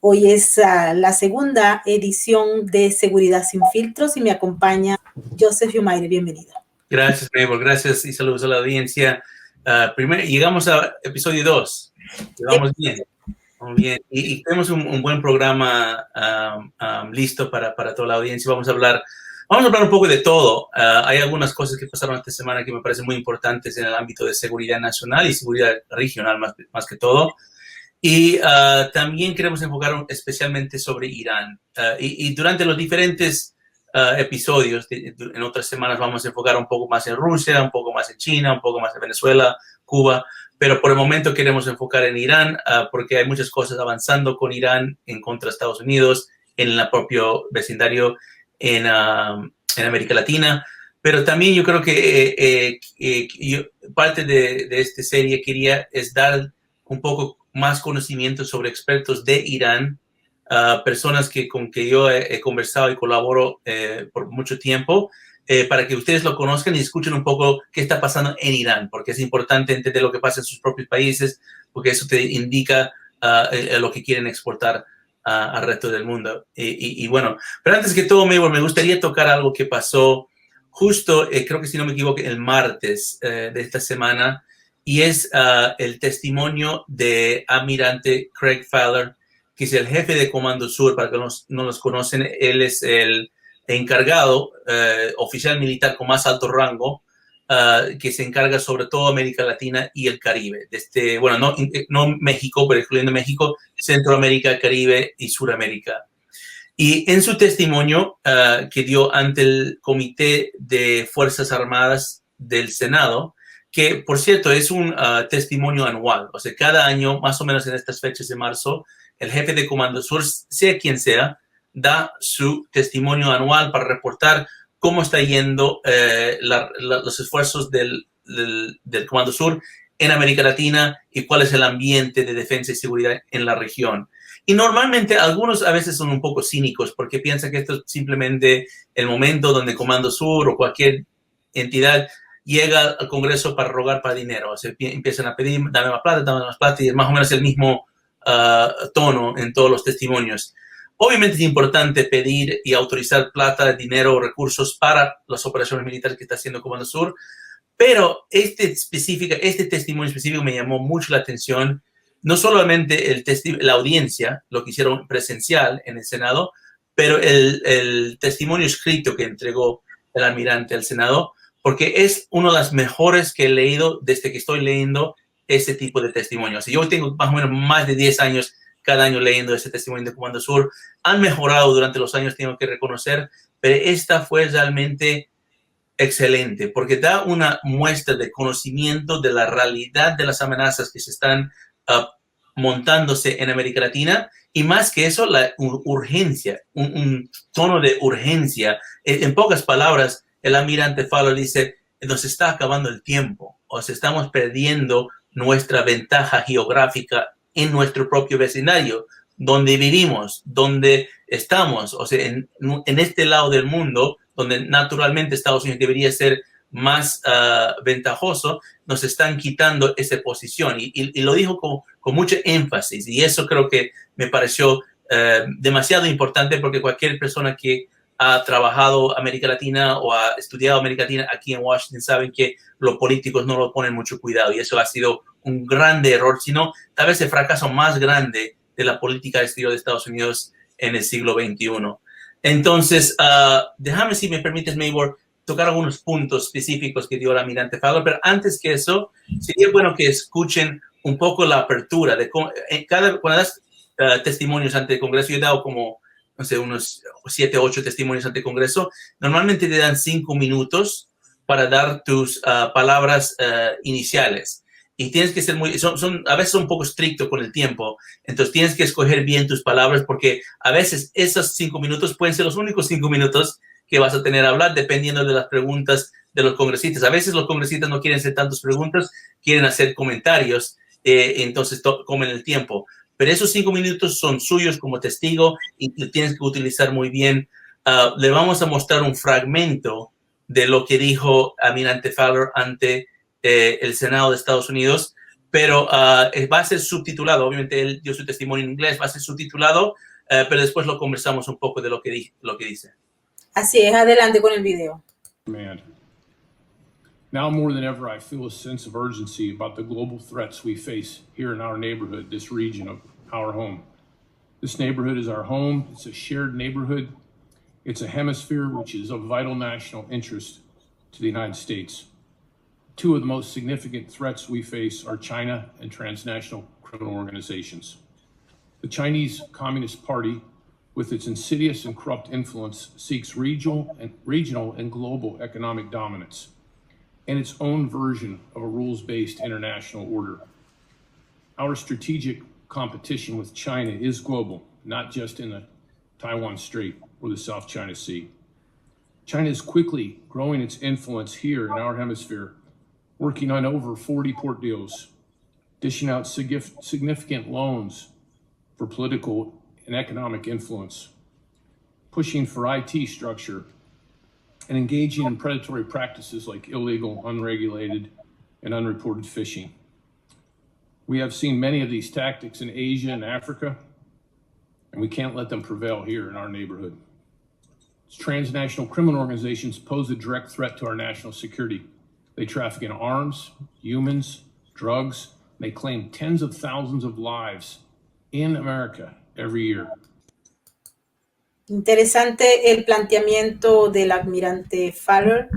Hoy es la segunda edición de Seguridad sin Filtros y me acompaña Joseph Yumaire. Bienvenido. Gracias, Mabel. Gracias y saludos a la audiencia. Primero, llegamos a episodio 2. Vamos bien. Vamos bien. Y tenemos un buen programa listo para toda la audiencia. Vamos a hablar un poco de todo. Hay algunas cosas que pasaron esta semana que me parecen muy importantes en el ámbito de seguridad nacional y seguridad regional más que todo. Y también queremos enfocar especialmente sobre Irán. Y durante los diferentes episodios, en otras semanas vamos a enfocar un poco más en Rusia, un poco más en China, un poco más en Venezuela, Cuba. Pero por el momento queremos enfocar en Irán porque hay muchas cosas avanzando con Irán en contra de Estados Unidos, en el propio vecindario en América Latina. Pero también yo creo que parte de esta serie es dar un poco más conocimiento sobre expertos de Irán, personas con que yo he conversado y colaboro por mucho tiempo, para que ustedes lo conozcan y escuchen un poco qué está pasando en Irán, porque es importante entender lo que pasa en sus propios países, porque eso te indica lo que quieren exportar al resto del mundo. Y bueno, pero antes que todo, me gustaría tocar algo que pasó justo, creo que si no me equivoco, el martes de esta semana, y es el testimonio de almirante Craig Fowler, que es el jefe de Comando Sur. Para que no los conocen, él es el encargado, oficial militar con más alto rango, que se encarga sobre todo América Latina y el Caribe. No México, pero incluyendo México, Centroamérica, Caribe y Suramérica. Y en su testimonio que dio ante el Comité de Fuerzas Armadas del Senado, que por cierto es un testimonio anual, o sea, cada año, más o menos en estas fechas de marzo, el jefe de Comando Sur, sea quien sea, da su testimonio anual para reportar cómo está yendo los esfuerzos del Comando Sur en América Latina y cuál es el ambiente de defensa y seguridad en la región. Y normalmente algunos a veces son un poco cínicos porque piensan que esto es simplemente el momento donde Comando Sur o cualquier entidad llega al Congreso para rogar para dinero. O sea, empiezan a pedir, dame más plata, y es más o menos el mismo tono en todos los testimonios. Obviamente es importante pedir y autorizar plata, dinero o recursos para las operaciones militares que está haciendo Comando Sur, pero este testimonio específico me llamó mucho la atención. No solamente la audiencia, lo que hicieron presencial en el Senado, pero el testimonio escrito que entregó el almirante al Senado, porque es uno de los mejores que he leído desde que estoy leyendo este tipo de testimonios. Y yo tengo más o menos más de 10 años cada año leyendo este testimonio de Comando Sur. Han mejorado durante los años, tengo que reconocer, pero esta fue realmente excelente, porque da una muestra de conocimiento de la realidad de las amenazas que se están montándose en América Latina, y más que eso, la urgencia, un tono de urgencia. En pocas palabras, el almirante Fowler dice, nos está acabando el tiempo, o sea, estamos perdiendo nuestra ventaja geográfica en nuestro propio vecindario, donde vivimos, donde estamos, o sea, en este lado del mundo, donde naturalmente Estados Unidos debería ser más ventajoso, nos están quitando esa posición. Y lo dijo con mucho énfasis, y eso creo que me pareció demasiado importante, porque cualquier persona que ha trabajado América Latina o ha estudiado América Latina aquí en Washington saben que los políticos no lo ponen mucho cuidado, y eso ha sido un grande error, sino tal vez el fracaso más grande de la política exterior de Estados Unidos en el siglo XXI. Entonces, déjame, si me permites, Maybor, tocar algunos puntos específicos que dio el almirante Fowler, pero antes que eso, sería bueno que escuchen un poco la apertura de cómo, cuando das testimonios ante el Congreso. Yo he dado como, no sé, unos 7 o 8 testimonios ante el Congreso. Normalmente te dan 5 minutos para dar tus palabras iniciales. Y tienes que ser a veces un poco estricto con el tiempo. Entonces tienes que escoger bien tus palabras, porque a veces esos 5 minutos pueden ser los únicos 5 minutos que vas a tener a hablar, dependiendo de las preguntas de los congresistas. A veces los congresistas no quieren hacer tantas preguntas, quieren hacer comentarios, entonces comen el tiempo. Pero esos 5 minutos son suyos como testigo y tienes que utilizar muy bien. Le vamos a mostrar un fragmento de lo que dijo almirante Fowler ante el Senado de Estados Unidos, pero va a ser subtitulado. Obviamente él dio su testimonio en inglés, va a ser subtitulado, pero después lo conversamos un poco de lo que dice. Así es, adelante con el video. Man. Now more than ever, I feel a sense of urgency about the global threats we face here in our neighborhood, this region of our home. This neighborhood is our home. It's a shared neighborhood. It's a hemisphere which is of vital national interest to the United States. Two of the most significant threats we face are China and transnational criminal organizations. The Chinese Communist Party, with its insidious and corrupt influence, seeks regional and global economic dominance and its own version of a rules-based international order. Our strategic competition with China is global, not just in the Taiwan Strait or the South China Sea. China is quickly growing its influence here in our hemisphere, working on over 40 port deals, dishing out significant loans for political and economic influence, pushing for IT structure, and engaging in predatory practices like illegal, unregulated, and unreported fishing. We have seen many of these tactics in Asia and Africa, and we can't let them prevail here in our neighborhood. Transnational criminal organizations pose a direct threat to our national security. They traffic in arms, humans, drugs, and they claim tens of thousands of lives in America every year. Interesante el planteamiento del almirante Fowler.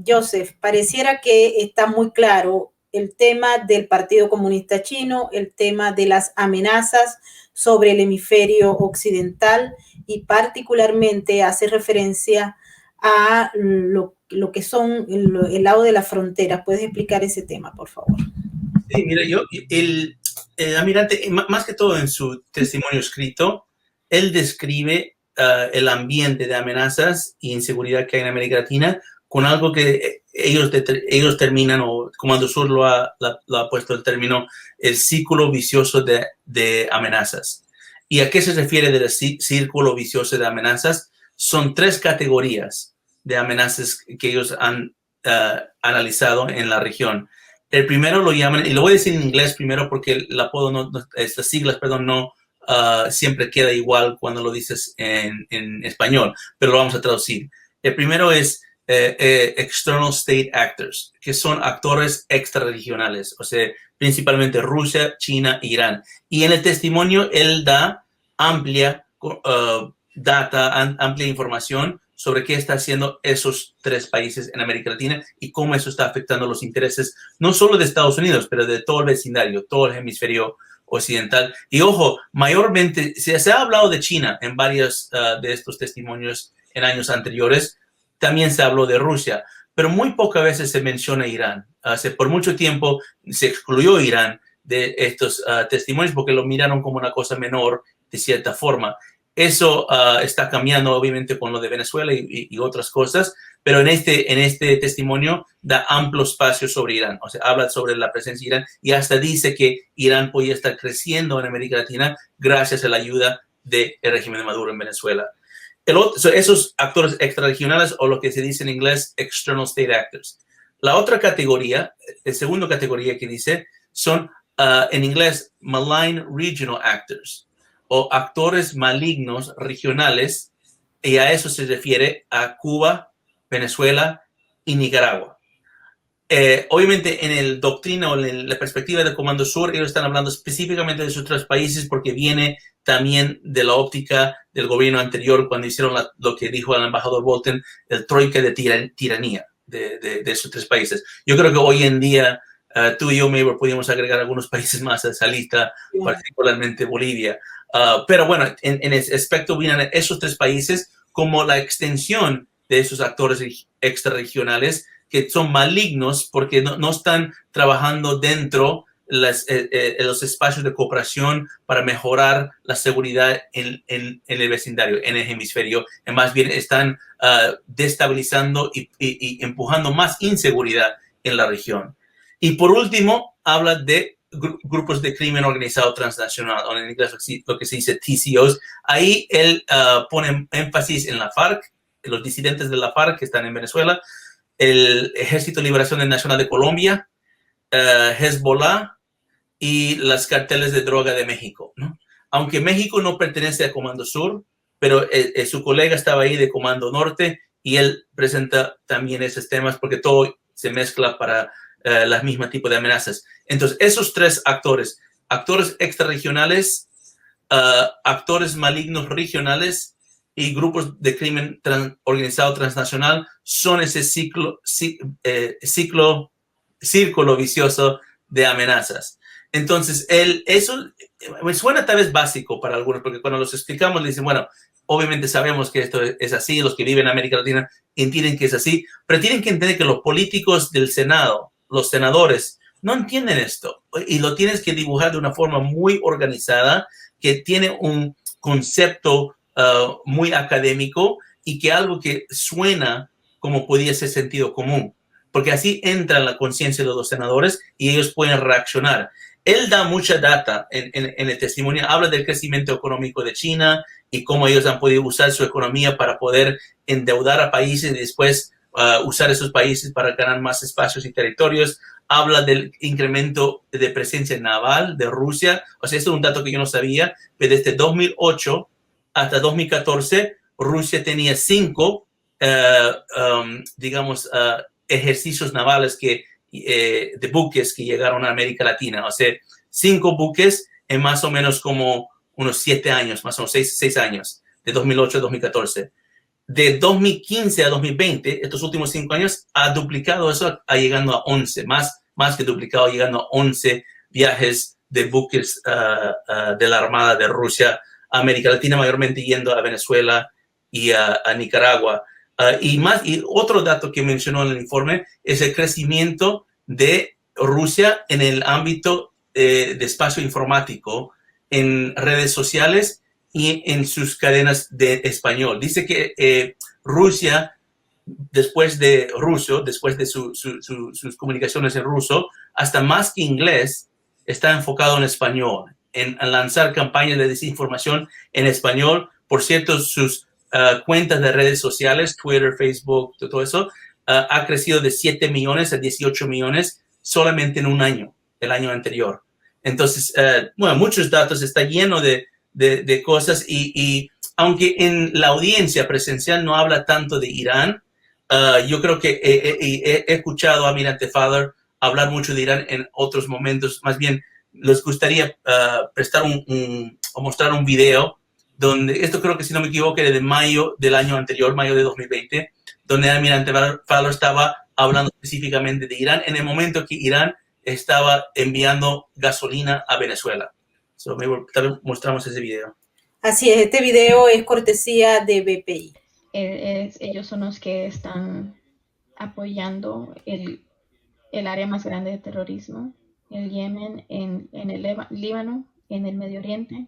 Joseph, pareciera que está muy claro el tema del Partido Comunista Chino, el tema de las amenazas sobre el hemisferio occidental y particularmente hace referencia a lo que son el lado de la frontera. ¿Puedes explicar ese tema, por favor? Sí, mira, el almirante, más que todo en su testimonio escrito, él describe el ambiente de amenazas e inseguridad que hay en América Latina con algo que ellos terminan, o Comando Sur lo ha puesto el término, el círculo vicioso de amenazas. ¿Y a qué se refiere del círculo vicioso de amenazas? Son 3 categorías de amenazas que ellos han analizado en la región. El primero lo llaman, y lo voy a decir en inglés primero porque el apodo estas siglas, perdón, no siempre queda igual cuando lo dices en español, pero lo vamos a traducir. El primero es External State Actors, que son actores extrarregionales, o sea, principalmente Rusia, China e Irán. Y en el testimonio él da amplia amplia información sobre qué está haciendo esos 3 países en América Latina y cómo eso está afectando los intereses no solo de Estados Unidos, pero de todo el vecindario, todo el hemisferio occidental. Y ojo, mayormente se ha hablado de China en varios de estos testimonios en años anteriores. También se habló de Rusia, pero muy pocas veces se menciona Irán. Por mucho tiempo se excluyó Irán de estos testimonios porque lo miraron como una cosa menor de cierta forma. Eso está cambiando obviamente con lo de Venezuela y otras cosas, pero en este testimonio da amplio espacio sobre Irán. O sea, habla sobre la presencia de Irán y hasta dice que Irán podría estar creciendo en América Latina gracias a la ayuda del régimen de Maduro en Venezuela. Esos actores extrarregionales, o lo que se dice en inglés, External State Actors. La otra categoría, la segunda categoría que dice, son en inglés Malign Regional Actors, o actores malignos regionales, y a eso se refiere a Cuba, Venezuela y Nicaragua. Obviamente en el doctrina o en la perspectiva del Comando Sur, ellos están hablando específicamente de esos 3 países porque viene también de la óptica del gobierno anterior cuando hicieron lo que dijo el embajador Bolton, el troika de tiranía de esos 3 países. Yo creo que hoy en día tú y yo, Maybor, podríamos agregar algunos países más a esa lista, particularmente Bolivia. Pero bueno, en ese aspecto vienen esos 3 países como la extensión de esos actores extrarregionales que son malignos porque no están trabajando dentro los espacios de cooperación para mejorar la seguridad en el vecindario, en el hemisferio. Y más bien están destabilizando y empujando más inseguridad en la región. Y por último, habla de grupos de crimen organizado transnacional, o en inglés lo que se dice TCOs. Ahí él pone énfasis en la FARC, en los disidentes de la FARC que están en Venezuela, el Ejército de Liberación Nacional de Colombia, Hezbollah y las carteles de droga de México, ¿no? Aunque México no pertenece a Comando Sur, pero su colega estaba ahí de Comando Norte y él presenta también esos temas porque todo se mezcla para las mismas tipos de amenazas. Entonces, esos tres actores extrarregionales, actores malignos regionales y grupos de crimen organizado transnacional son ese círculo vicioso de amenazas. Entonces, eso suena tal vez básico para algunos, porque cuando los explicamos, le dicen, bueno, obviamente sabemos que esto es así, los que viven en América Latina entienden que es así, pero tienen que entender que los políticos del Senado, los senadores, no entienden esto, y lo tienes que dibujar de una forma muy organizada, que tiene un concepto muy académico y que algo que suena como podía ser sentido común, porque así entra en la conciencia de los senadores y ellos pueden reaccionar. Él da mucha data en el testimonio, habla del crecimiento económico de China y cómo ellos han podido usar su economía para poder endeudar a países y después usar esos países para ganar más espacios y territorios. Habla del incremento de presencia naval de Rusia. O sea, esto es un dato que yo no sabía, pero desde 2008 hasta 2014, Rusia tenía 5, ejercicios navales de buques que llegaron a América Latina. O sea, 5 buques en más o menos como unos 7 años, más o menos 6 años, de 2008 a 2014. De 2015 a 2020, estos últimos 5 años, ha duplicado eso, llegando a 11, más que duplicado, llegando a 11 viajes de buques de la Armada de Rusia a América Latina, mayormente yendo a Venezuela y a Nicaragua. Y otro dato que mencionó en el informe es el crecimiento de Rusia en el ámbito de espacio informático, en redes sociales y en sus cadenas de español. Dice que Rusia, después de sus comunicaciones en ruso, hasta más que inglés, está enfocado en español, en lanzar campañas de desinformación en español. Por cierto, sus cuentas de redes sociales, Twitter, Facebook, todo eso, ha crecido de 7 millones a 18 millones solamente en un año, el año anterior. Entonces, muchos datos, está lleno de cosas y aunque en la audiencia presencial no habla tanto de Irán, yo creo que he escuchado a Almirante Fowler hablar mucho de Irán en otros momentos. Más bien, les gustaría mostrar un video donde, esto creo que si no me equivoco, era de mayo del año anterior, mayo de 2020, donde Almirante Fowler estaba hablando específicamente de Irán en el momento que Irán estaba enviando gasolina a Venezuela. Tal vez mostramos ese video. Así es, este video es cortesía de BPI. Ellos son los que están apoyando el área más grande de terrorismo, el Yemen, en el Líbano, en el Medio Oriente.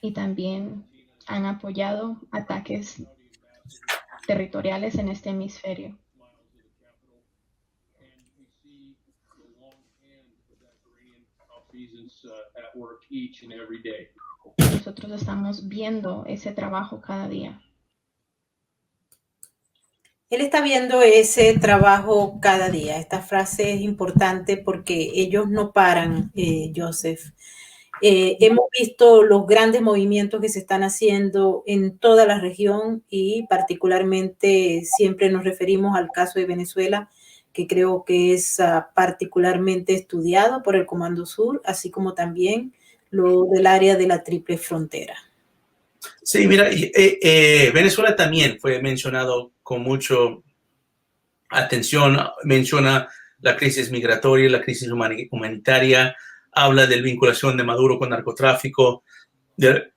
Y también han apoyado ataques territoriales en este hemisferio. Nosotros estamos viendo ese trabajo cada día. Él está viendo ese trabajo cada día. Esta frase es importante porque ellos no paran, Joseph. Hemos visto los grandes movimientos que se están haciendo en toda la región y particularmente siempre nos referimos al caso de Venezuela, que creo que es particularmente estudiado por el Comando Sur, así como también lo del área de la Triple Frontera. Sí, mira, Venezuela también fue mencionado con mucha atención, menciona la crisis migratoria, la crisis humanitaria, habla de la vinculación de Maduro con narcotráfico, de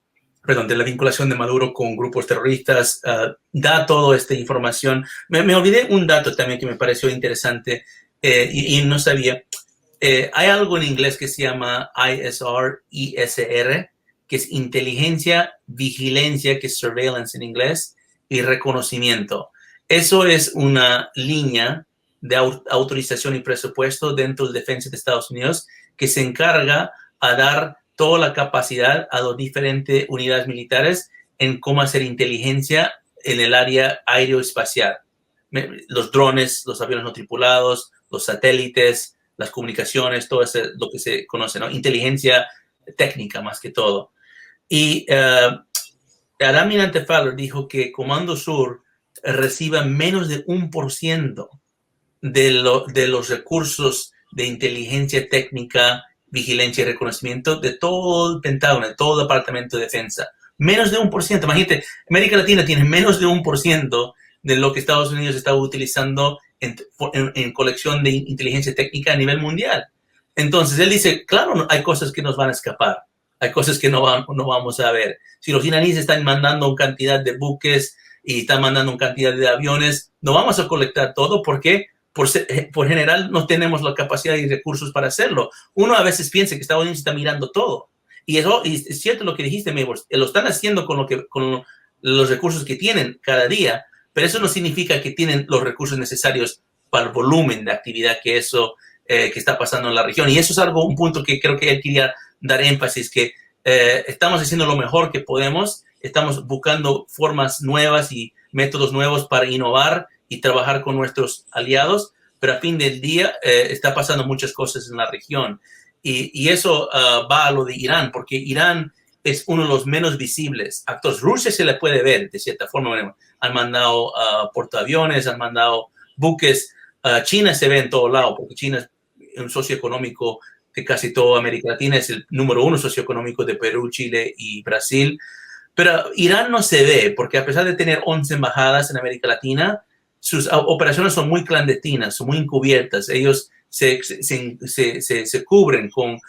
la vinculación de Maduro con grupos terroristas, da toda esta información. Me olvidé un dato también que me pareció interesante y no sabía. Hay algo en inglés que se llama ISR, que es inteligencia, vigilancia, que es surveillance en inglés, y reconocimiento. Eso es una línea de autorización y presupuesto dentro de Defensa de Estados Unidos que se encarga a dar toda la capacidad a las diferentes unidades militares en cómo hacer inteligencia en el área aeroespacial. los drones, los aviones no tripulados, los satélites, las comunicaciones, todo eso, lo que se conoce, ¿no? Inteligencia técnica más que todo. Y el almirante Fowler dijo que Comando Sur reciba menos de 1% de los recursos de inteligencia técnica, vigilancia y reconocimiento de todo el Pentágono, de todo el Departamento de Defensa. Menos de 1%. Imagínate, América Latina tiene menos de 1% de lo que Estados Unidos está utilizando en colección de inteligencia técnica a nivel mundial. Entonces, él dice, claro, hay cosas que nos van a escapar. Hay cosas que no vamos a ver. Si los iraníes están mandando una cantidad de buques y están mandando una cantidad de aviones, no vamos a colectar todo porque por general no tenemos la capacidad y recursos para hacerlo. Uno a veces piensa que Estados Unidos está mirando todo. Y es cierto lo que dijiste, Maybor, lo están haciendo con los recursos que tienen cada día, pero eso no significa que tienen los recursos necesarios para el volumen de actividad que está pasando en la región. Y eso es un punto que creo que él quería dar énfasis, que estamos haciendo lo mejor que podemos, estamos buscando formas nuevas y métodos nuevos para innovar y trabajar con nuestros aliados, pero a fin del día está pasando muchas cosas en la región. Y eso va a lo de Irán, porque Irán es uno de los menos visibles actores. Rusia se le puede ver, de cierta forma. Bueno, han mandado portaaviones, han mandado buques. China se ve en todo lado, porque China es un socio económico de casi toda América Latina, es el número 1 socioeconómico de Perú, Chile y Brasil. Pero Irán no se ve, porque a pesar de tener 11 embajadas en América Latina, sus operaciones son muy clandestinas, son muy encubiertas. Ellos se cubren con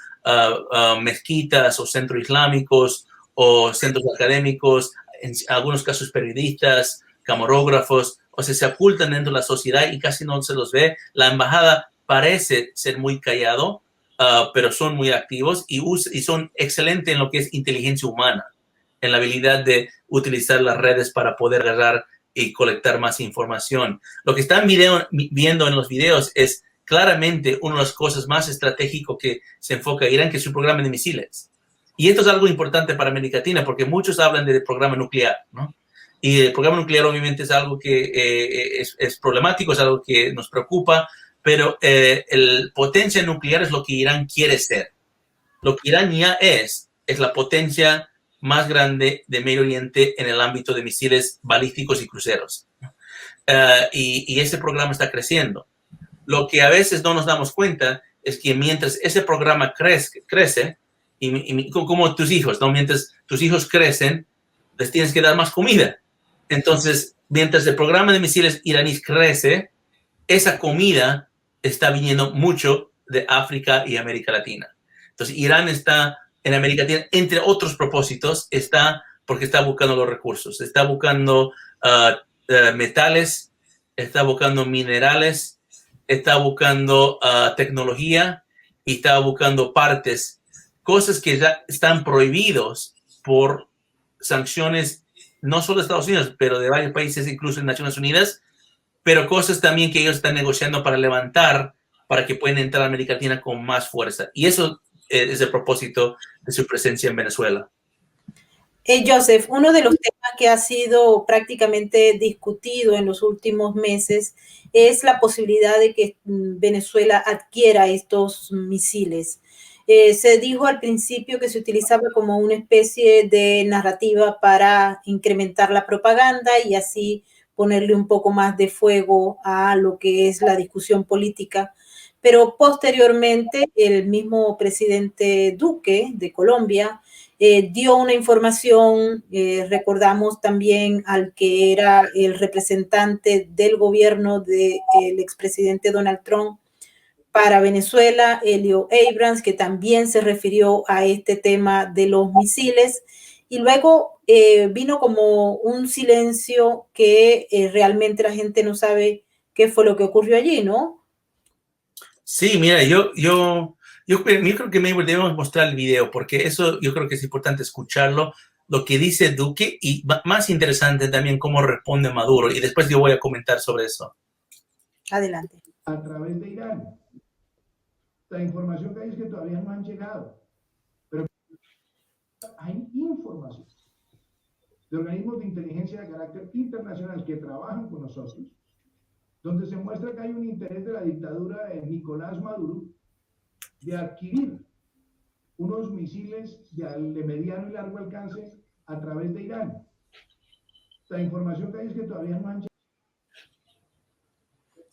mezquitas o centros islámicos o centros académicos, en algunos casos periodistas, camarógrafos, o sea, se ocultan dentro de la sociedad y casi no se los ve. La embajada parece ser muy callado, pero son muy activos y son excelentes en lo que es inteligencia humana, en la habilidad de utilizar las redes para poder agarrar y colectar más información. Lo que están viendo en los videos es claramente una de las cosas más estratégicas que se enfoca Irán, que es su programa de misiles. Y esto es algo importante para América Latina, porque muchos hablan del programa nuclear, ¿no? Y el programa nuclear obviamente es algo que es problemático, es algo que nos preocupa, pero el potencia nuclear es lo que Irán quiere ser. Lo que Irán ya es la potencia más grande de Medio Oriente en el ámbito de misiles balísticos y cruceros. Y ese programa está creciendo. Lo que a veces no nos damos cuenta es que mientras ese programa crece, y como tus hijos, ¿no? Mientras tus hijos crecen, les tienes que dar más comida. Entonces, mientras el programa de misiles iraníes crece, esa comida está viniendo mucho de África y América Latina. Entonces, Irán está en América Latina, entre otros propósitos, porque está buscando los recursos, está buscando metales, está buscando minerales, está buscando tecnología y está buscando partes, cosas que ya están prohibidos por sanciones no solo de Estados Unidos, pero de varios países, incluso en Naciones Unidas, pero cosas también que ellos están negociando para levantar, para que puedan entrar a América Latina con más fuerza. Y eso es el propósito de su presencia en Venezuela. Joseph, uno de los temas que ha sido prácticamente discutido en los últimos meses es la posibilidad de que Venezuela adquiera estos misiles. Se dijo al principio que se utilizaba como una especie de narrativa para incrementar la propaganda y así ponerle un poco más de fuego a lo que es la discusión política. Pero posteriormente el mismo presidente Duque de Colombia dio una información, recordamos también al que era el representante del gobierno del expresidente Donald Trump para Venezuela, Elio Abrams, que también se refirió a este tema de los misiles, y luego vino como un silencio que realmente la gente no sabe qué fue lo que ocurrió allí, ¿no? Sí, mira, yo creo que debemos mostrar el video, porque eso yo creo que es importante escucharlo, lo que dice Duque, y más interesante también cómo responde Maduro, y después yo voy a comentar sobre eso. Adelante. A través de Irán. La información que hay es que todavía no han llegado, pero hay información de organismos de inteligencia de carácter internacional que trabajan con nosotros donde se muestra que hay un interés de la dictadura de Nicolás Maduro de adquirir unos misiles de mediano y largo alcance a través de Irán. La información que hay es que todavía no han llegado.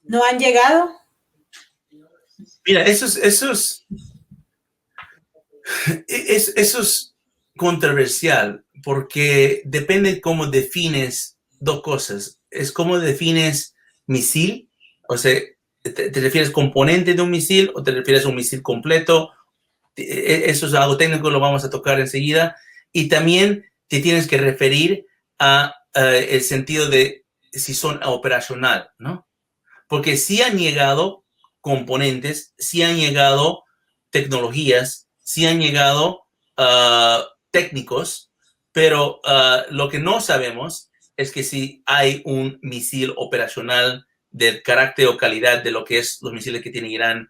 ¿No han llegado? Mira, eso es controversial porque depende cómo defines dos cosas. Es cómo defines misil, o sea, ¿te refieres componente de un misil o te refieres a un misil completo? Eso es algo técnico, lo vamos a tocar enseguida. Y también te tienes que referir a el sentido de si son operacional, ¿no? Porque sí han llegado componentes, sí han llegado tecnologías, sí han llegado técnicos, pero lo que no sabemos es que si hay un misil operacional del carácter o calidad de lo que es los misiles que tiene Irán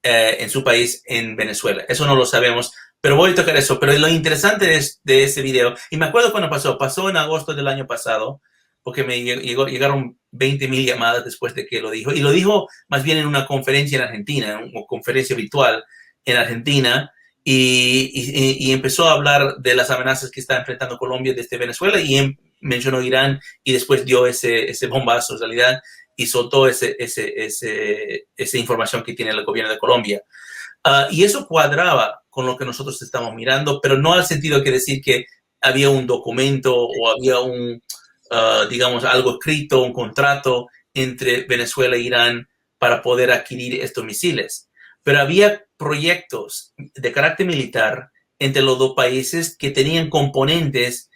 en su país, en Venezuela. Eso no lo sabemos, pero voy a tocar eso. Pero lo interesante de ese video, y me acuerdo cuando pasó en agosto del año pasado, porque me llegaron 20,000 llamadas después de que lo dijo, y lo dijo más bien en una conferencia en Argentina, una conferencia virtual en Argentina, y empezó a hablar de las amenazas que está enfrentando Colombia desde Venezuela, y mencionó Irán, y después dio ese bombazo en realidad, y soltó esa información que tiene el gobierno de Colombia. Y eso cuadraba con lo que nosotros estamos mirando, pero no al sentido de decir que había un documento o había digamos, algo escrito, un contrato entre Venezuela e Irán para poder adquirir estos misiles. Pero había proyectos de carácter militar entre los dos países que tenían componentes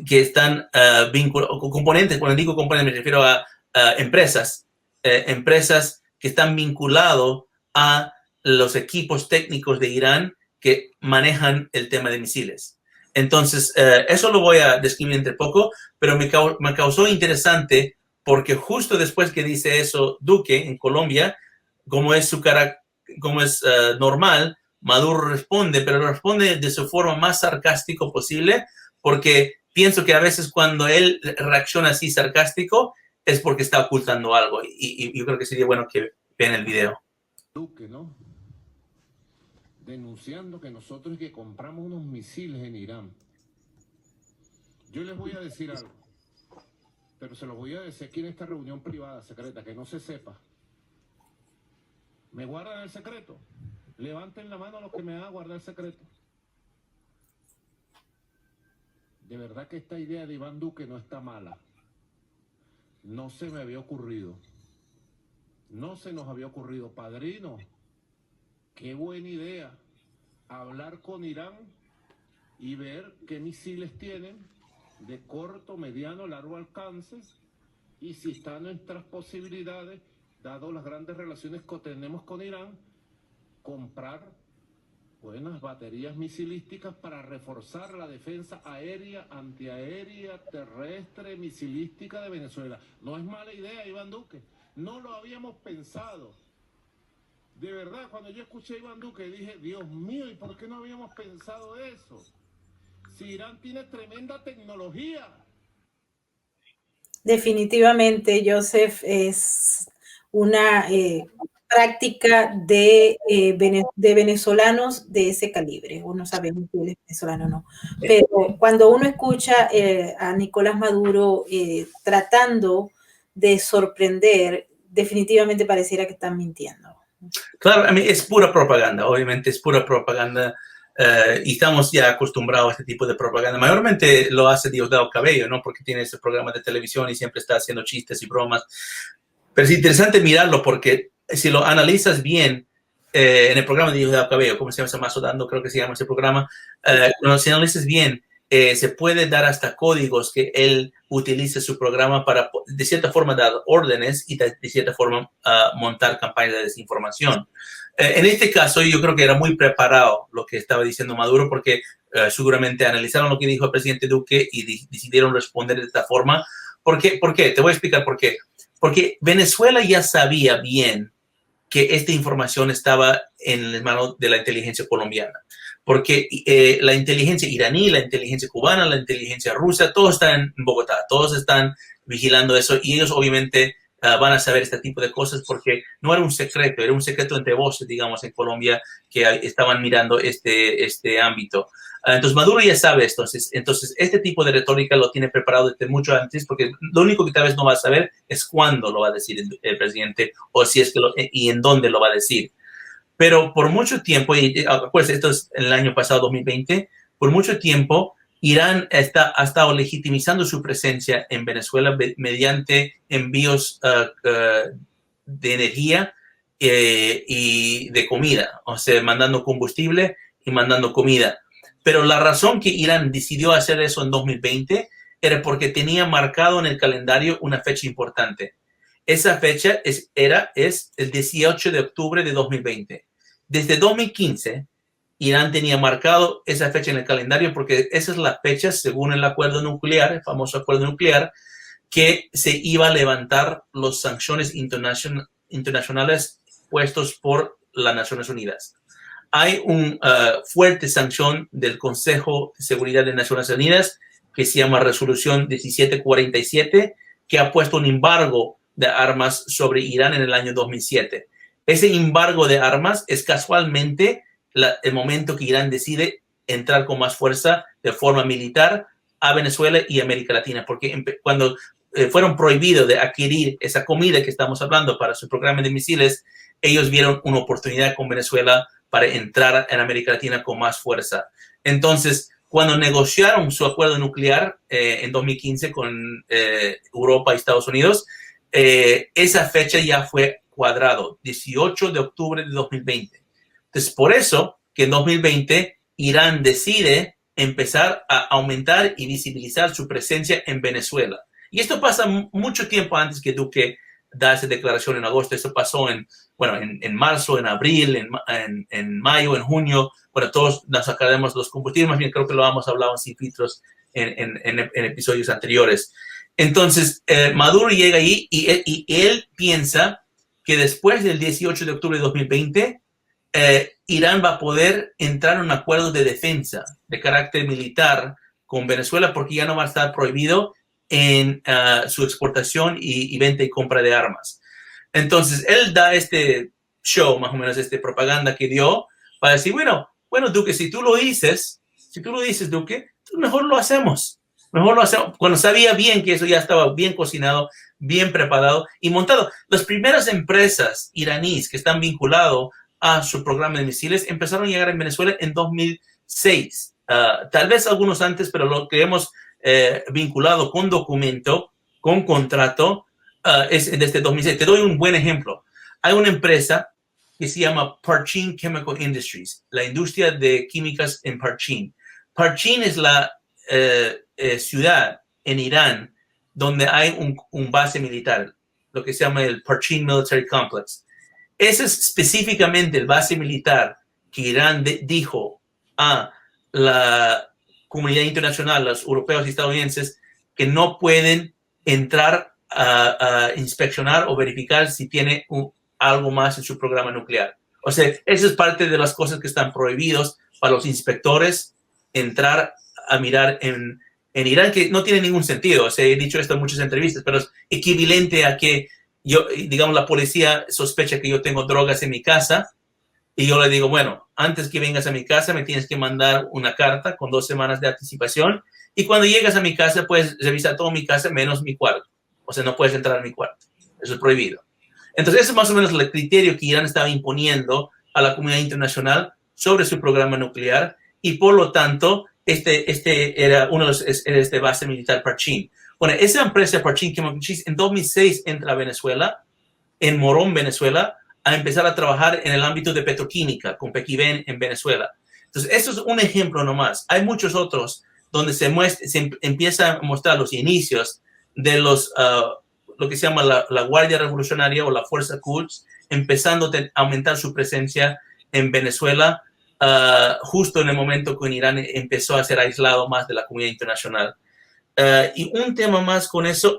que están vinculados, componentes, cuando digo componentes me refiero a empresas que están vinculados a los equipos técnicos de Irán que manejan el tema de misiles. Entonces, eso lo voy a describir entre poco, pero me causó interesante porque justo después que dice eso Duque en Colombia, como es normal, Maduro responde, pero responde de su forma más sarcástica posible, porque pienso que a veces cuando él reacciona así sarcástico es porque está ocultando algo, y yo creo que sería bueno que vean el video. Duque, ¿no? Denunciando que nosotros que compramos unos misiles en Irán. Yo les voy a decir algo, pero se los voy a decir aquí en esta reunión privada, secreta, que no se sepa. ¿Me guardan el secreto? Levanten la mano a los que me van a guardar el secreto. De verdad que esta idea de Iván Duque no está mala. No se me había ocurrido. No se nos había ocurrido, padrino. Qué buena idea hablar con Irán y ver qué misiles tienen de corto, mediano, largo alcance, y si están nuestras posibilidades, dado las grandes relaciones que tenemos con Irán, comprar buenas baterías misilísticas para reforzar la defensa aérea, antiaérea, terrestre, misilística de Venezuela. No es mala idea, Iván Duque. No lo habíamos pensado. De verdad, cuando yo escuché a Iván Duque, dije, Dios mío, ¿y por qué no habíamos pensado eso? Si Irán tiene tremenda tecnología. Definitivamente, Joseph, es una práctica de venezolanos de ese calibre. Uno sabemos que él es venezolano o no. Pero cuando uno escucha a Nicolás Maduro tratando de sorprender, definitivamente pareciera que están mintiendo. Claro, a mí es pura propaganda, obviamente es pura propaganda, y estamos ya acostumbrados a este tipo de propaganda. Mayormente lo hace Diosdado Cabello, ¿no? Porque tiene ese programa de televisión y siempre está haciendo chistes y bromas. Pero es interesante mirarlo porque si lo analizas bien, en el programa de Diosdado Cabello, ¿cómo se llama? Mazodando, creo que se llama ese programa. Cuando se analizas bien, se puede dar hasta códigos que él utilice su programa para, de cierta forma, dar órdenes y de cierta forma montar campañas de desinformación. En este caso, yo creo que era muy preparado lo que estaba diciendo Maduro porque seguramente analizaron lo que dijo el presidente Duque y decidieron responder de esta forma. ¿Por qué? Te voy a explicar por qué. Porque Venezuela ya sabía bien que esta información estaba en las manos de la inteligencia colombiana. Porque la inteligencia iraní, la inteligencia cubana, la inteligencia rusa, todos están en Bogotá, todos están vigilando eso y ellos obviamente van a saber este tipo de cosas porque no era un secreto, era un secreto entre voces, digamos, en Colombia que estaban mirando este ámbito. Entonces Maduro ya sabe esto, entonces este tipo de retórica lo tiene preparado desde mucho antes porque lo único que tal vez no va a saber es cuándo lo va a decir el presidente o si es que y en dónde lo va a decir. Pero por mucho tiempo, y pues esto es el año pasado, 2020, por mucho tiempo Irán ha estado legitimizando su presencia en Venezuela mediante envíos de energía y de comida, o sea, mandando combustible y mandando comida. Pero la razón que Irán decidió hacer eso en 2020 era porque tenía marcado en el calendario una fecha importante. Esa fecha es el 18 de octubre de 2020. Desde 2015, Irán tenía marcado esa fecha en el calendario porque esa es la fecha, según el acuerdo nuclear, el famoso acuerdo nuclear, que se iba a levantar las sanciones internacionales puestos por las Naciones Unidas. Hay una fuerte sanción del Consejo de Seguridad de Naciones Unidas que se llama Resolución 1747, que ha puesto un embargo de armas sobre Irán en el año 2007. Ese embargo de armas es casualmente el momento que Irán decide entrar con más fuerza de forma militar a Venezuela y América Latina, porque cuando fueron prohibidos de adquirir esa comida que estamos hablando para su programa de misiles, ellos vieron una oportunidad con Venezuela para entrar en América Latina con más fuerza. Entonces, cuando negociaron su acuerdo nuclear en 2015 con Europa y Estados Unidos, esa fecha ya fue cuadrado, 18 de octubre de 2020. Entonces, por eso que en 2020 Irán decide empezar a aumentar y visibilizar su presencia en Venezuela. Y esto pasa mucho tiempo antes que Duque da esa declaración en agosto. Esto pasó en marzo, en abril, en mayo, en junio. Bueno, todos nos sacaremos los combustibles. Más bien creo que lo hemos hablado en Sin Filtros en episodios anteriores. Entonces, Maduro llega ahí y él piensa que después del 18 de octubre de 2020, Irán va a poder entrar en un acuerdo de defensa de carácter militar con Venezuela porque ya no va a estar prohibido en su exportación y venta y compra de armas. Entonces, él da este show, más o menos, propaganda que dio para decir, bueno, Duque, si tú lo dices, Duque, mejor lo hacemos. Cuando sabía bien que eso ya estaba bien cocinado, bien preparado y montado. Las primeras empresas iraníes que están vinculadas a su programa de misiles empezaron a llegar en Venezuela en 2006. Tal vez algunos antes, pero lo que hemos vinculado con documento, con contrato, es desde 2006. Te doy un buen ejemplo. Hay una empresa que se llama Parchin Chemical Industries, la industria de químicas en Parchin. Parchin es la ciudad en Irán donde hay un base militar, lo que se llama el Parchin Military Complex. Ese es específicamente el base militar que Irán dijo a la comunidad internacional, los europeos y estadounidenses, que no pueden entrar a inspeccionar o verificar si tiene algo más en su programa nuclear. O sea, esa es parte de las cosas que están prohibidos para los inspectores entrar a mirar en Irán, que no tiene ningún sentido. O sea, he dicho esto en muchas entrevistas, pero es equivalente a que la policía sospecha que yo tengo drogas en mi casa y yo le digo, bueno, antes que vengas a mi casa me tienes que mandar una carta con 2 semanas de anticipación y cuando llegas a mi casa puedes revisar toda mi casa menos mi cuarto. O sea, no puedes entrar a mi cuarto. Eso es prohibido. Entonces, ese es más o menos el criterio que Irán estaba imponiendo a la comunidad internacional sobre su programa nuclear y por lo tanto, era uno de los base militar Parchin. Bueno, esa empresa Parchin Chemical Industries en 2006 entra a Venezuela, en Morón, Venezuela, a empezar a trabajar en el ámbito de petroquímica con Pequiven en Venezuela. Entonces, eso es un ejemplo nomás. Hay muchos otros donde se empieza a mostrar los inicios de lo que se llama la Guardia Revolucionaria o la Fuerza Quds, empezando a aumentar su presencia en Venezuela, justo en el momento que Irán empezó a ser aislado más de la comunidad internacional. Y un tema más con eso,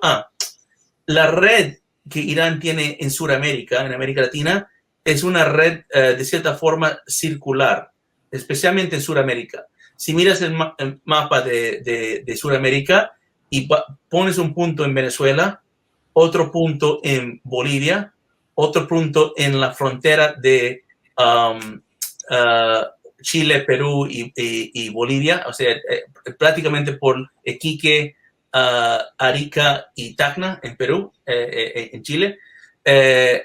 la red que Irán tiene en Sudamérica, en América Latina, es una red de cierta forma circular, especialmente en Sudamérica. Si miras el mapa de Sudamérica y pones un punto en Venezuela, otro punto en Bolivia, otro punto en la frontera de Chile, Perú y Bolivia, o sea, prácticamente por Iquique, Arica y Tacna en Perú, en Chile,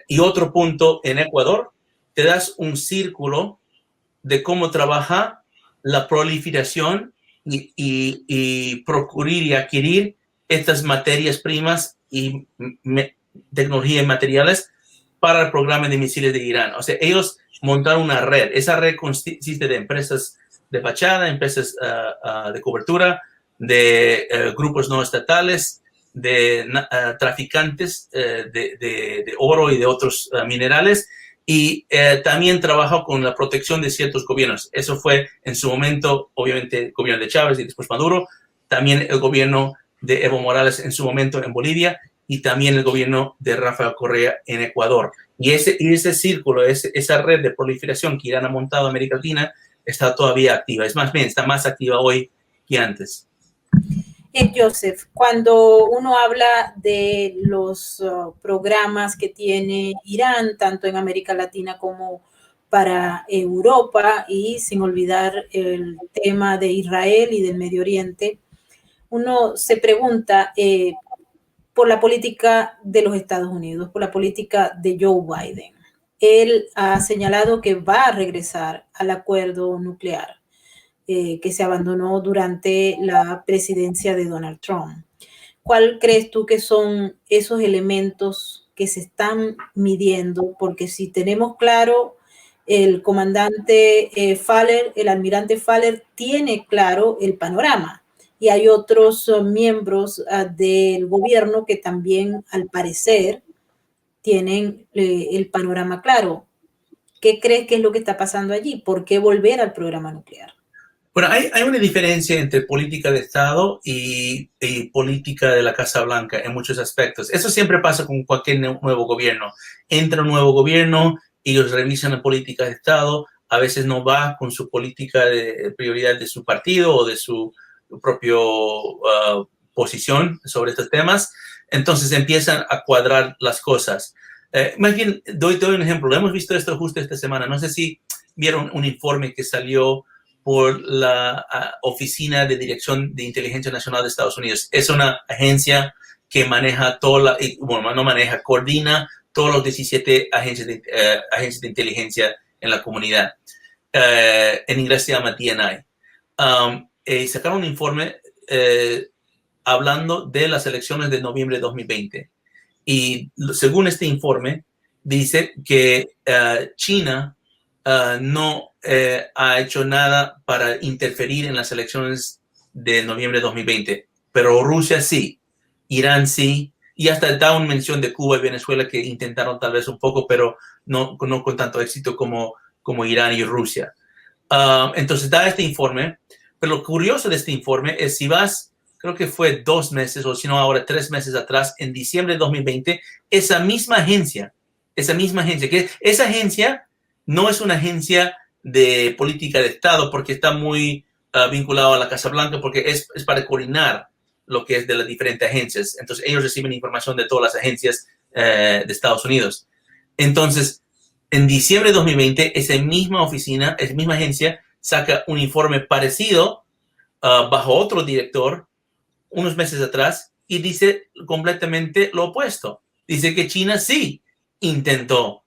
y otro punto en Ecuador. Te das un círculo de cómo trabaja la proliferación y procurar y adquirir estas materias primas y tecnologías y materiales para el programa de misiles de Irán. O sea, ellos montaron una red. Esa red consiste de empresas de fachada, empresas de cobertura, de grupos no estatales, de traficantes de oro y de otros minerales, y también trabajó con la protección de ciertos gobiernos. Eso fue en su momento, obviamente, el gobierno de Chávez y después Maduro, también el gobierno de Evo Morales en su momento en Bolivia, y también el gobierno de Rafael Correa en Ecuador. Y ese círculo, esa red de proliferación que Irán ha montado en América Latina está todavía activa. Es más bien, está más activa hoy que antes. Joseph, cuando uno habla de los programas que tiene Irán, tanto en América Latina como para Europa, y sin olvidar el tema de Israel y del Medio Oriente, uno se pregunta por la política de los Estados Unidos, por la política de Joe Biden. Él ha señalado que va a regresar al acuerdo nuclear que se abandonó durante la presidencia de Donald Trump. ¿Cuál crees tú que son esos elementos que se están midiendo? Porque si tenemos claro, el comandante Faller, el almirante Faller, tiene claro el panorama. Y hay otros miembros del gobierno que también, al parecer, tienen el panorama claro. ¿Qué crees que es lo que está pasando allí? ¿Por qué volver al programa nuclear? Bueno, hay una diferencia entre política de Estado y política de la Casa Blanca en muchos aspectos. Eso siempre pasa con cualquier nuevo gobierno. Entra un nuevo gobierno, ellos revisan la política de Estado, a veces no va con su política de prioridad de su partido o de su propia posición sobre estos temas. Entonces empiezan a cuadrar las cosas. Más bien, doy un ejemplo. Hemos visto esto justo esta semana. No sé si vieron un informe que salió por la Oficina de Dirección de Inteligencia Nacional de Estados Unidos. Es una agencia que maneja coordina todos los 17 agencias de inteligencia en la comunidad. En inglés se llama DNI. Sacaron un informe hablando de las elecciones de noviembre de 2020. Y según este informe, dice que China no ha hecho nada para interferir en las elecciones de noviembre de 2020, pero Rusia sí, Irán sí, y hasta da una mención de Cuba y Venezuela que intentaron tal vez un poco, pero no con tanto éxito como Irán y Rusia. Entonces da este informe, pero lo curioso de este informe es si vas, creo que fue 2 meses o si no ahora 3 meses atrás, en diciembre de 2020, esa misma agencia, que esa agencia no es una agencia de política de Estado porque está muy vinculado a la Casa Blanca, porque es para coordinar lo que es de las diferentes agencias. Entonces, ellos reciben información de todas las agencias de Estados Unidos. Entonces, en diciembre de 2020, esa misma oficina, esa misma agencia, saca un informe parecido bajo otro director unos meses atrás y dice completamente lo opuesto. Dice que China sí intentó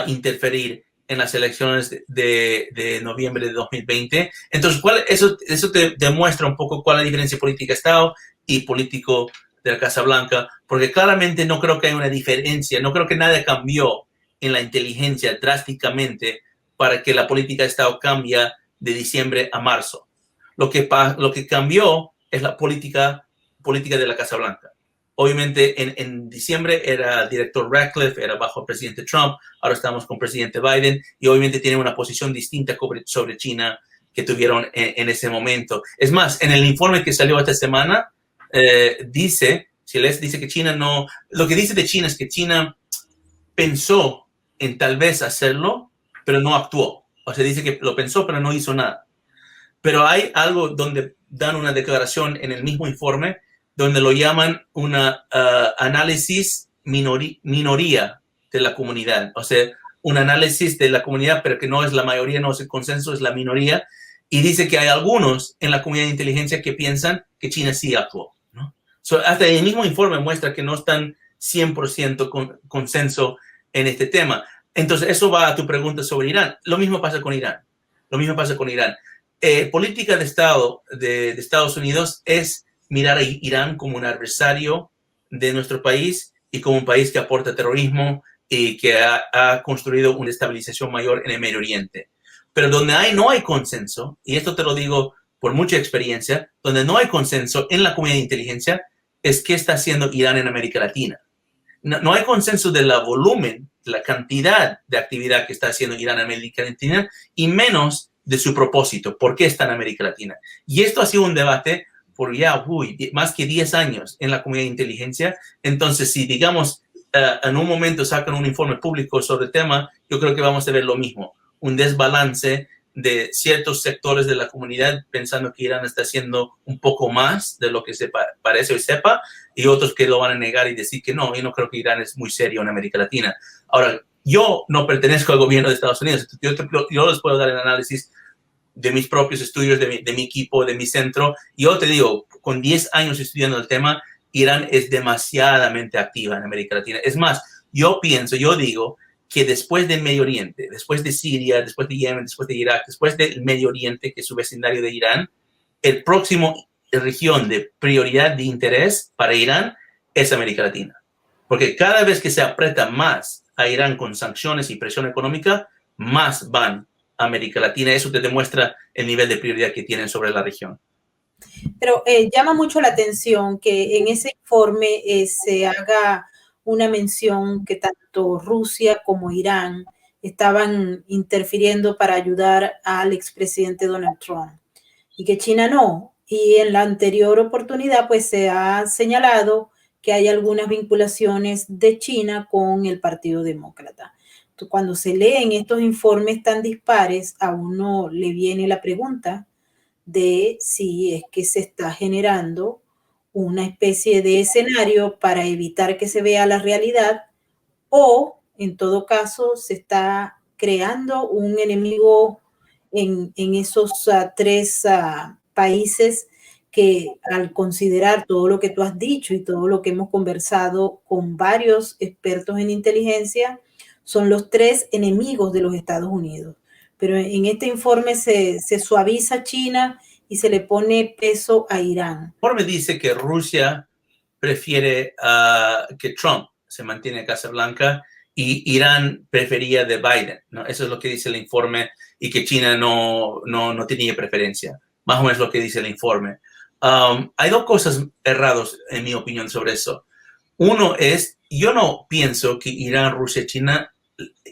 interferir en las elecciones de noviembre de 2020. Entonces, eso te demuestra un poco cuál es la diferencia política de Estado y político de la Casa Blanca, porque claramente no creo que haya una diferencia, no creo que nada cambió en la inteligencia drásticamente para que la política de Estado cambie de diciembre a marzo. Lo que cambió es la política de la Casa Blanca. Obviamente, en diciembre era director Ratcliffe, era bajo el presidente Trump, ahora estamos con el presidente Biden, y obviamente tienen una posición distinta sobre China que tuvieron en ese momento. Es más, en el informe que salió esta semana, dice que China no... Lo que dice de China es que China pensó en tal vez hacerlo, pero no actuó. O sea, dice que lo pensó, pero no hizo nada. Pero hay algo donde dan una declaración en el mismo informe donde lo llaman una análisis minoría de la comunidad. O sea, un análisis de la comunidad, pero que no es la mayoría, no es el consenso, es la minoría. Y dice que hay algunos en la comunidad de inteligencia que piensan que China sí actuó, ¿no? Hasta el mismo informe muestra que no están 100% consenso en este tema. Entonces, eso va a tu pregunta sobre Irán. Lo mismo pasa con Irán. Política de Estado de Estados Unidos es mirar a Irán como un adversario de nuestro país y como un país que aporta terrorismo y que ha construido una estabilización mayor en el Medio Oriente. Pero donde no hay consenso, y esto te lo digo por mucha experiencia, donde no hay consenso en la comunidad de inteligencia es qué está haciendo Irán en América Latina. No hay consenso del volumen, de la cantidad de actividad que está haciendo Irán en América Latina y menos de su propósito, por qué está en América Latina. Y esto ha sido un debate por ya más que 10 años en la comunidad de inteligencia. Entonces, si digamos en un momento sacan un informe público sobre el tema, yo creo que vamos a ver lo mismo, un desbalance de ciertos sectores de la comunidad pensando que Irán está haciendo un poco más de lo que se parece o sepa, y otros que lo van a negar y decir que no, yo no creo que Irán es muy serio en América Latina. Ahora, yo no pertenezco al gobierno de Estados Unidos, yo les puedo dar el análisis de mis propios estudios, de mi equipo, de mi centro. Yo te digo, con 10 años estudiando el tema, Irán es demasiadamente activa en América Latina. Es más, yo digo que después del Medio Oriente, después de Siria, después de Yemen, después de Irak, después del Medio Oriente, que es su vecindario de Irán, el próximo región de prioridad de interés para Irán es América Latina. Porque cada vez que se aprieta más a Irán con sanciones y presión económica, más van a América Latina. Eso te demuestra el nivel de prioridad que tienen sobre la región. Pero llama mucho la atención que en ese informe se haga una mención que tanto Rusia como Irán estaban interfiriendo para ayudar al expresidente Donald Trump y que China no. Y en la anterior oportunidad, pues se ha señalado que hay algunas vinculaciones de China con el Partido Demócrata. Entonces, cuando se leen estos informes tan dispares, a uno le viene la pregunta de si es que se está generando una especie de escenario para evitar que se vea la realidad o, en todo caso, se está creando un enemigo en esos tres países que, al considerar todo lo que tú has dicho y todo lo que hemos conversado con varios expertos en inteligencia, son los tres enemigos de los Estados Unidos. Pero en este informe se suaviza China y se le pone peso a Irán. El informe dice que Rusia prefiere que Trump se mantiene en Casa Blanca y Irán prefería de Biden, ¿no? Eso es lo que dice el informe, y que China no tenía preferencia. Más o menos lo que dice el informe. Hay dos cosas erradas, en mi opinión, sobre eso. Uno es, yo no pienso que Irán, Rusia, China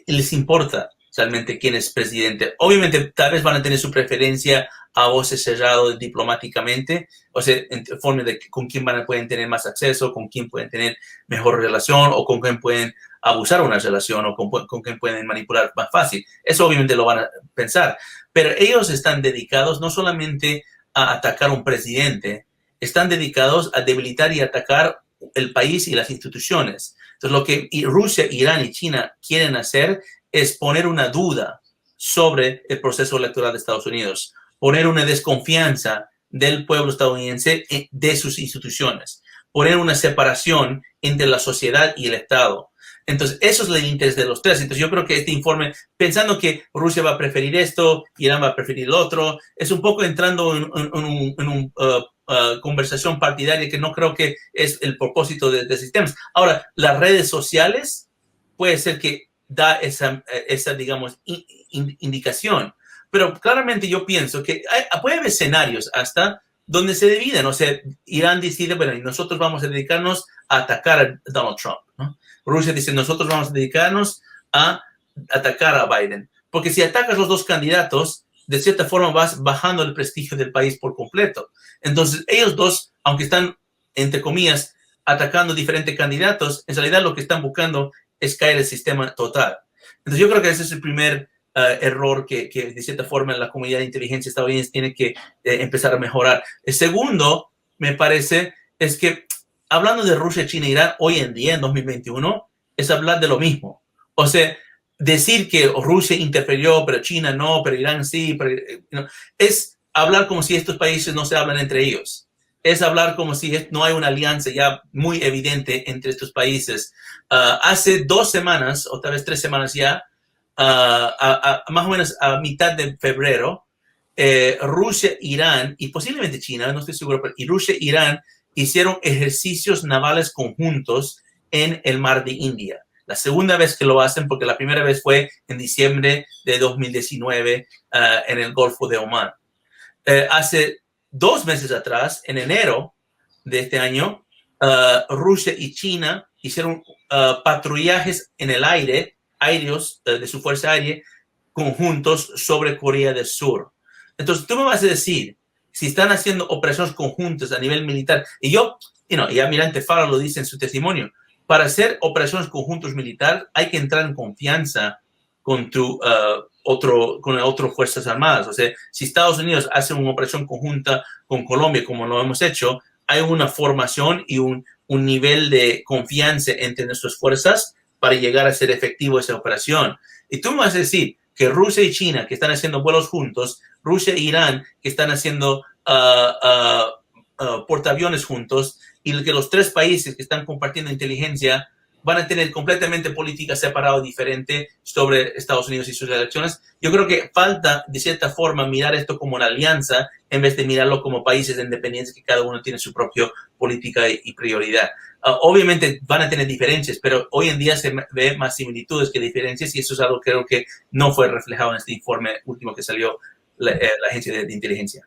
les importa realmente quién es presidente. Obviamente, tal vez van a tener su preferencia a voces cerradas diplomáticamente, o sea, en forma de con quién pueden tener más acceso, con quién pueden tener mejor relación, o con quién pueden abusar una relación, o con quién pueden manipular más fácil. Eso obviamente lo van a pensar. Pero ellos están dedicados no solamente a atacar a un presidente, están dedicados a debilitar y atacar el país y las instituciones. Entonces, lo que Rusia, Irán y China quieren hacer es poner una duda sobre el proceso electoral de Estados Unidos, poner una desconfianza del pueblo estadounidense de sus instituciones, poner una separación entre la sociedad y el Estado. Entonces, eso es el interés de los tres. Entonces, yo creo que este informe, pensando que Rusia va a preferir esto, Irán va a preferir lo otro, es un poco entrando en una conversación partidaria que no creo que es el propósito de sistemas. Ahora, las redes sociales puede ser que da esa digamos, indicación. Pero claramente yo pienso que puede haber escenarios hasta donde se dividen. O sea, Irán decide, bueno, nosotros vamos a dedicarnos a atacar a Donald Trump, ¿no? Rusia dice, nosotros vamos a dedicarnos a atacar a Biden. Porque si atacas los dos candidatos, de cierta forma vas bajando el prestigio del país por completo. Entonces, ellos dos, aunque están, entre comillas, atacando diferentes candidatos, en realidad lo que están buscando es caer el sistema total. Entonces, yo creo que ese es el primer error que de cierta forma la comunidad de inteligencia estadounidense tiene que empezar a mejorar. El segundo, me parece, es que hablando de Rusia, China e Irán hoy en día, en 2021, es hablar de lo mismo. O sea, decir que Rusia interfirió, pero China no, pero Irán sí, pero, es hablar como si estos países no se hablan entre ellos. Es hablar como si no hay una alianza ya muy evidente entre estos países. Hace 2 semanas, o tal vez 3 semanas ya, más o menos a mitad de febrero, Rusia, Irán y posiblemente China, no estoy seguro, pero Rusia e Irán hicieron ejercicios navales conjuntos en el mar de India. La segunda vez que lo hacen, porque la primera vez fue en diciembre de 2019 en el Golfo de Omán. Hace 2 meses atrás, en enero de este año, Rusia y China hicieron patrullajes en el aire, aéreos de su fuerza aérea, conjuntos sobre Corea del Sur. Entonces, tú me vas a decir, si están haciendo operaciones conjuntas a nivel militar, y y Almirante Farah lo dice en su testimonio, para hacer operaciones conjuntos militares hay que entrar en confianza con con otras fuerzas armadas. O sea, si Estados Unidos hace una operación conjunta con Colombia, como lo hemos hecho, hay una formación y un nivel de confianza entre nuestras fuerzas para llegar a ser efectivo esa operación. Y tú me vas a decir que Rusia y China, que están haciendo vuelos juntos, Rusia e Irán, que están haciendo portaaviones juntos, y que los 3 países que están compartiendo inteligencia van a tener completamente políticas separadas, diferentes sobre Estados Unidos y sus elecciones. Yo creo que falta, de cierta forma, mirar esto como una alianza en vez de mirarlo como países independientes que cada uno tiene su propia política y prioridad. Obviamente van a tener diferencias, pero hoy en día se ve más similitudes que diferencias, y eso es algo que creo que no fue reflejado en este informe último que salió la agencia de inteligencia.